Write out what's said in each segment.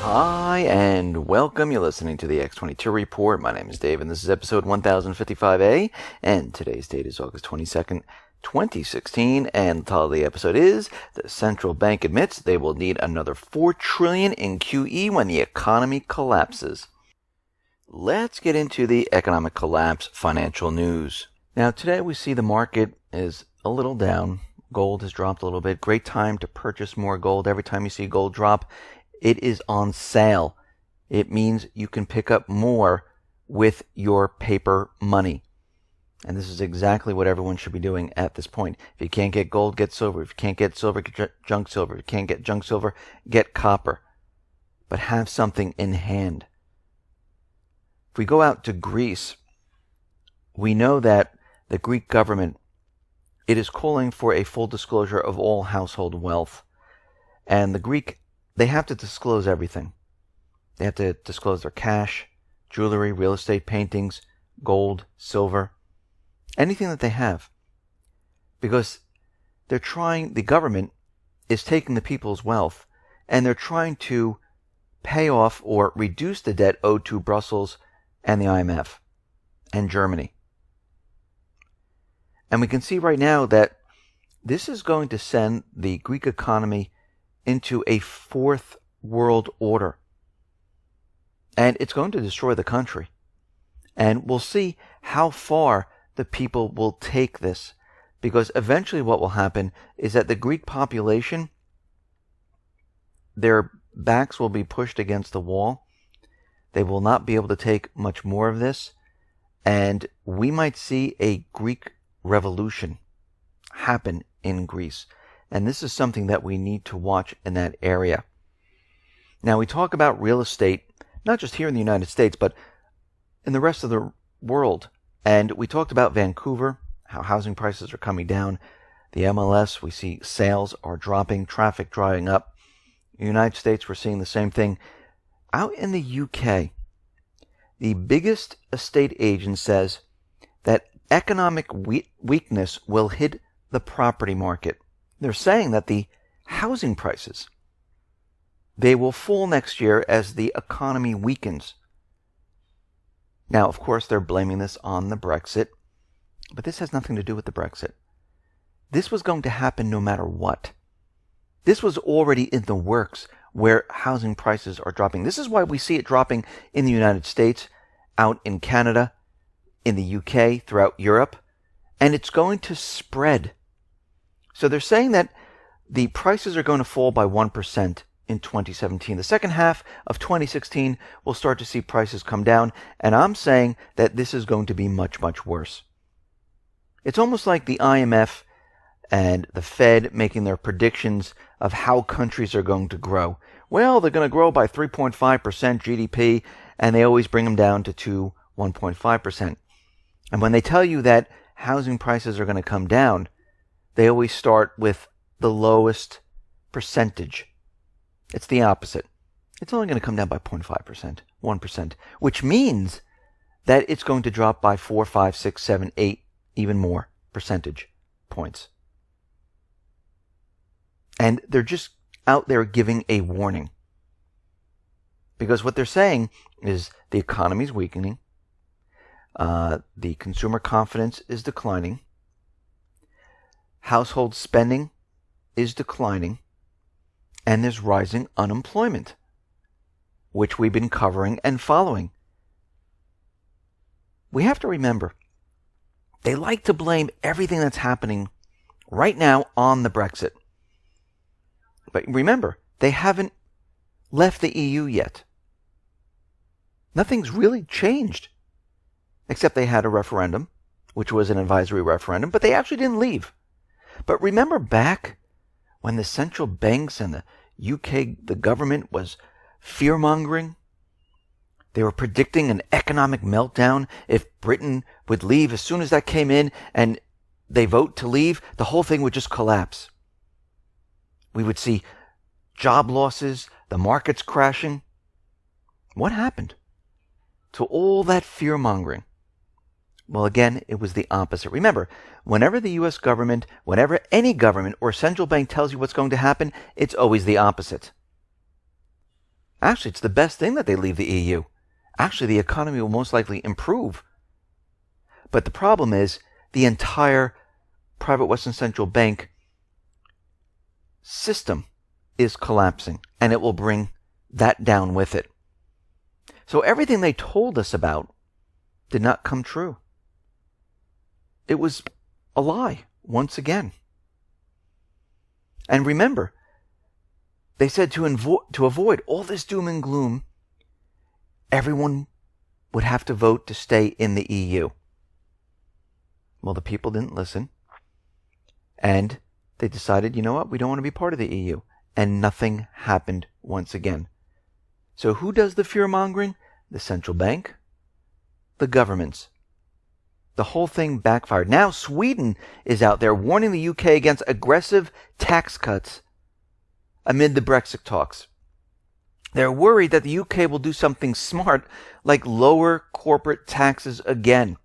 Hi, and welcome. You're listening to the X22 Report. My name is Dave, and this is episode 1055A, and today's date is August 22nd, 2016, and the title of the episode is, The Central Bank Admits They Will Need Another $4 trillion in QE when the economy collapses. Let's get into the economic collapse financial news. Now, today we see the market is a little down. Gold has dropped a little bit. Great time to purchase more gold. Every time you see gold drop, it is on sale. It means you can pick up more with your paper money. And this is exactly what everyone should be doing at this point. If you can't get gold, get silver. If you can't get silver, get junk silver. If you can't get junk silver, get copper. But have something in hand. If we go out to Greece, we know that the Greek government, it is calling for a full disclosure of all household wealth. And the Greek, they have to disclose everything. They have to disclose their cash, jewelry, real estate, paintings, gold, silver, anything that they have. Because the government is taking the people's wealth and they're trying to pay off or reduce the debt owed to Brussels and the IMF and Germany. And we can see right now that this is going to send the Greek economy into a fourth world order. And it's going to destroy the country. And we'll see how far the people will take this. Because eventually what will happen is that the Greek population, their backs will be pushed against the wall. They will not be able to take much more of this. And we might see a Greek revolution happen in Greece. And this is something that we need to watch in that area. Now, we talk about real estate, not just here in the United States, but in the rest of the world. And we talked about Vancouver, how housing prices are coming down. The MLS, we see sales are dropping, traffic drying up. In the United States, we're seeing the same thing. Out in the UK, the biggest estate agent says that economic weakness will hit the property market. They're saying that the housing prices, they will fall next year as the economy weakens. Now, of course, they're blaming this on the Brexit, but this has nothing to do with the Brexit. This was going to happen no matter what. This was already in the works where housing prices are dropping. This is why we see it dropping in the United States, out in Canada, in the UK, throughout Europe, and it's going to spread. So they're saying that the prices are going to fall by 1% in 2017. The second half of 2016, we'll start to see prices come down, and I'm saying that this is going to be much, much worse. It's almost like the IMF and the Fed making their predictions of how countries are going to grow. Well, they're going to grow by 3.5% GDP, and they always bring them down to 1.5%. And when they tell you that housing prices are going to come down, they always start with the lowest percentage. It's the opposite. It's only going to come down by 0.5%, 1%, which means that it's going to drop by 4, 5, 6, 7, 8, even more percentage points. And they're just out there giving a warning. Because what they're saying is the economy is weakening, the consumer confidence is declining, household spending is declining, and there's rising unemployment, which we've been covering and following. We have to remember, they like to blame everything that's happening right now on the Brexit. But remember, they haven't left the EU yet. Nothing's really changed, except they had a referendum, which was an advisory referendum, but they actually didn't leave. But remember back when the central banks and the UK, the government was fear-mongering? They were predicting an economic meltdown if Britain would leave. As soon as that came in and they vote to leave, the whole thing would just collapse. We would see job losses, the markets crashing. What happened to all that fear-mongering? Well, again, it was the opposite. Remember, whenever the U.S. government, whenever any government or central bank tells you what's going to happen, it's always the opposite. Actually, it's the best thing that they leave the EU. Actually, the economy will most likely improve. But the problem is the entire private Western Central Bank system is collapsing, and it will bring that down with it. So everything they told us about did not come true. It was a lie once again. And remember, they said to avoid all this doom and gloom, everyone would have to vote to stay in the EU. Well, the people didn't listen. And they decided, you know what, we don't want to be part of the EU. And nothing happened once again. So who does the fear-mongering? The central bank, the governments. The whole thing backfired. Now Sweden is out there warning the UK against aggressive tax cuts amid the Brexit talks. They're worried that the UK will do something smart, like lower corporate taxes again.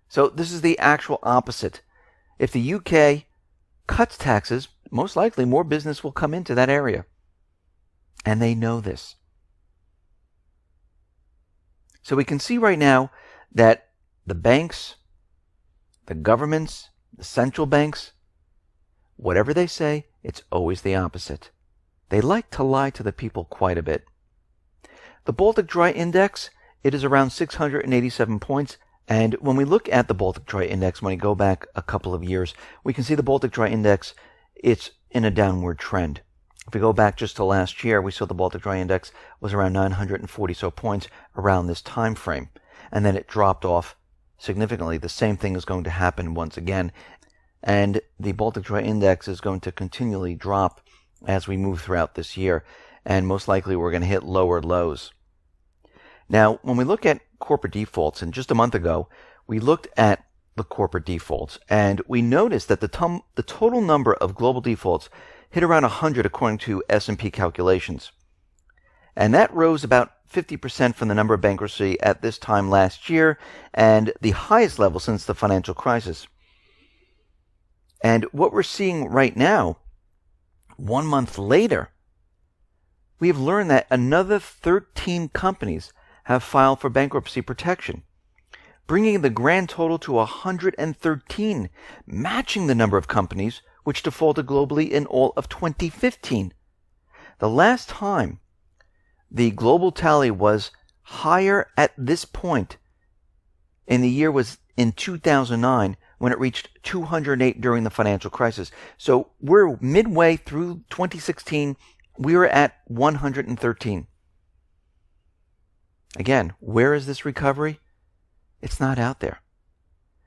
So this is the actual opposite. If the UK cuts taxes, most likely more business will come into that area. And they know this. So we can see right now that the banks, the governments, the central banks, whatever they say, it's always the opposite. They like to lie to the people quite a bit. The Baltic Dry Index, it is around 687 points. And when we look at the Baltic Dry Index, when we go back a couple of years, we can see the Baltic Dry Index, it's in a downward trend. If we go back just to last year, we saw the Baltic Dry Index was around 940 so points around this time frame. And then it dropped off significantly. The same thing is going to happen once again. And the Baltic Dry Index is going to continually drop as we move throughout this year. And most likely we're going to hit lower lows. Now, when we look at corporate defaults, and just a month ago, we looked at the corporate defaults, and we noticed that the total number of global defaults hit around 100 according to S&P calculations. And that rose about 50% from the number of bankruptcy at this time last year, and the highest level since the financial crisis. And what we're seeing right now, 1 month later, we have learned that another 13 companies have filed for bankruptcy protection, bringing the grand total to 113, matching the number of companies which defaulted globally in all of 2015. The last time the global tally was higher at this point in the year was in 2009, when it reached 208 during the financial crisis. So we're midway through 2016, we were at 113. Again, where is this recovery? It's not out there.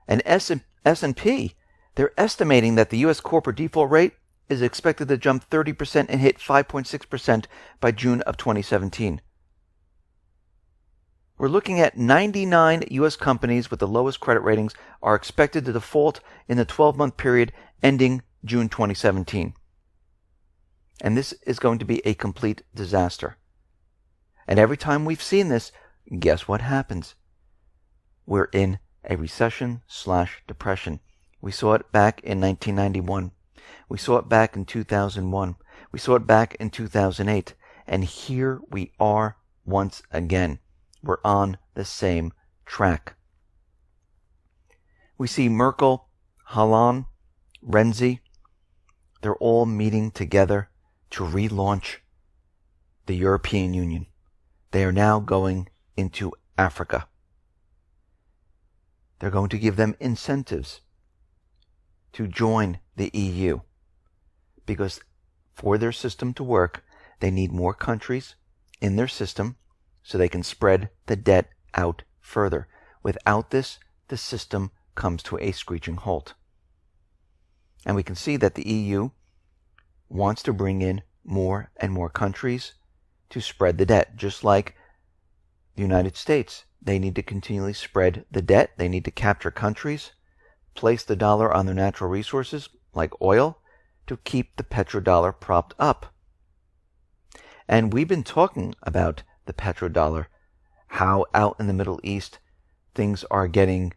And S&P, they're estimating that the U.S. corporate default rate is expected to jump 30% and hit 5.6% by June of 2017. We're looking at 99 U.S. companies with the lowest credit ratings are expected to default in the 12-month period ending June 2017. And this is going to be a complete disaster. And every time we've seen this, guess what happens? We're in a recession/depression. We saw it back in 1991. We saw it back in 2001. We saw it back in 2008. And here we are once again. We're on the same track. We see Merkel, Hollande, Renzi, they're all meeting together to relaunch the European Union. They are now going into Africa. They're going to give them incentives to join the EU, because for their system to work, they need more countries in their system so they can spread the debt out further. Without this, the system comes to a screeching halt. And we can see that the EU wants to bring in more and more countries to spread the debt, just like the United States. They need to continually spread the debt. They need to capture countries, place the dollar on their natural resources, like oil, to keep the petrodollar propped up. And we've been talking about the petrodollar, how out in the Middle East things are getting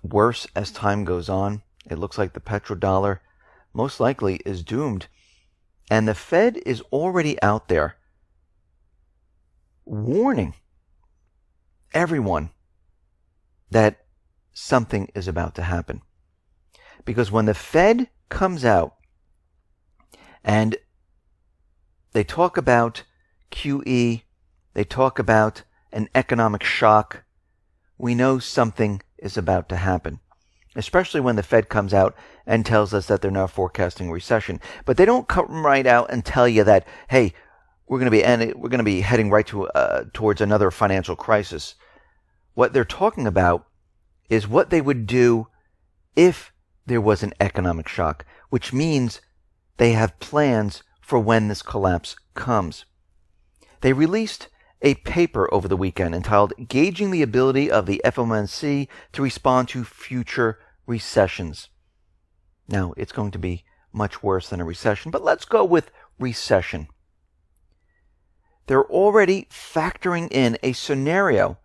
worse as time goes on. It looks like the petrodollar most likely is doomed. And the Fed is already out there warning everyone that something is about to happen. Because when the Fed comes out and they talk about QE, they talk about an economic shock, we know something is about to happen. Especially when the Fed comes out and tells us that they're now forecasting recession. But they don't come right out and tell you that, hey, we're going to be heading right towards another financial crisis. What they're talking about is what they would do if there was an economic shock, which means they have plans for when this collapse comes. They released a paper over the weekend entitled Gauging the Ability of the FOMC to Respond to Future Recessions. Now, it's going to be much worse than a recession, but let's go with recession. They're already factoring in a scenario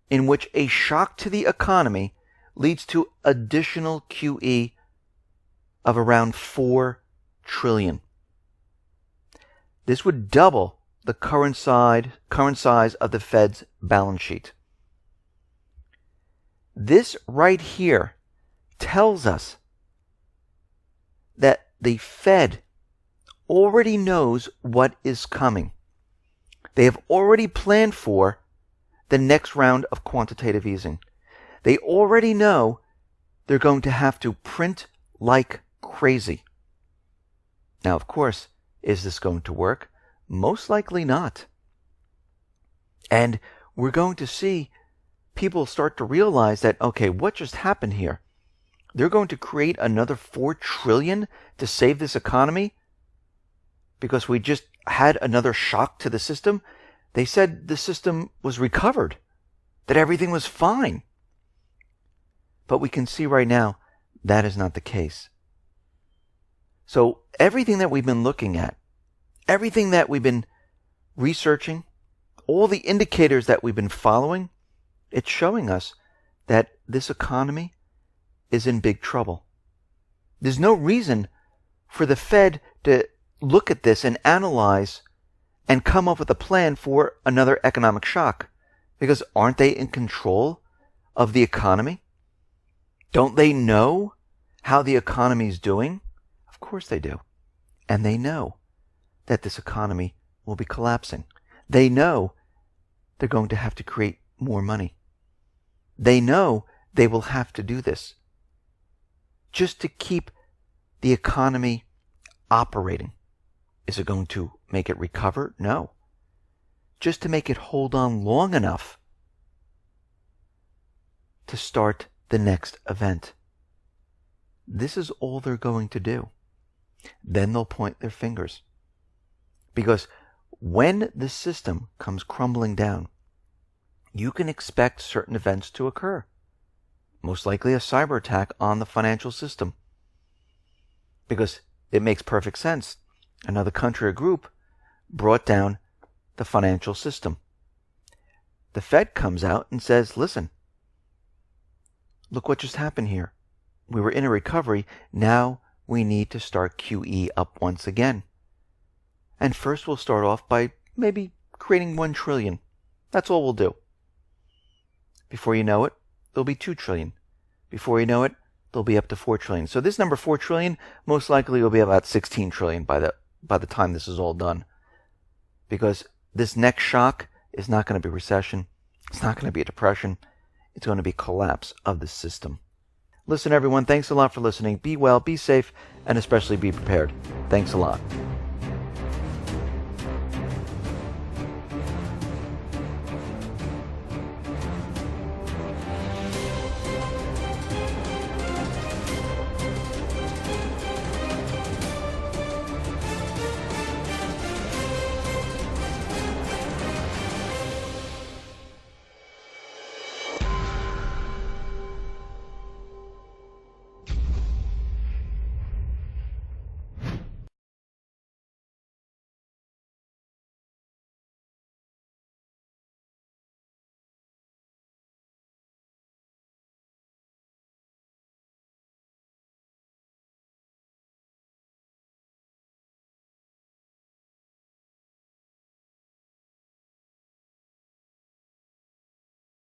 in which a shock to the economy leads to additional QE of around $4 trillion. This would double the current size of the Fed's balance sheet. This right here tells us that the Fed already knows what is coming. They have already planned for the next round of quantitative easing. They already know they're going to have to print like crazy. Now, of course, is this going to work? Most likely not. And we're going to see people start to realize that, okay, what just happened here? They're going to create another $4 trillion to save this economy because we just had another shock to the system. They said the system was recovered, that everything was fine. But we can see right now that is not the case. So everything that we've been looking at, everything that we've been researching, all the indicators that we've been following, it's showing us that this economy is in big trouble. There's no reason for the Fed to look at this and analyze and come up with a plan for another economic shock. Because aren't they in control of the economy? Don't they know how the economy is doing? Of course they do. And they know that this economy will be collapsing. They know they're going to have to create more money. They know they will have to do this just to keep the economy operating. Is it going to make it recover? No. Just to make it hold on long enough to start the next event. This is all they're going to do. Then they'll point their fingers. Because when the system comes crumbling down, you can expect certain events to occur. Most likely a cyber attack on the financial system. Because it makes perfect sense. Another country or group brought down the financial system. The Fed comes out and says, listen, look what just happened here. We were in a recovery. Now we need to start QE up once again. And first we'll start off by maybe creating $1 trillion. That's all we'll do. Before you know it, there'll be $2 trillion. Before you know it, there'll be up to $4 trillion. So this number $4 trillion most likely will be about $16 trillion by the time this is all done. Because this next shock is not going to be recession. It's not going to be a depression. It's going to be collapse of the system. Listen, everyone, thanks a lot for listening. Be well, be safe, and especially be prepared. Thanks a lot.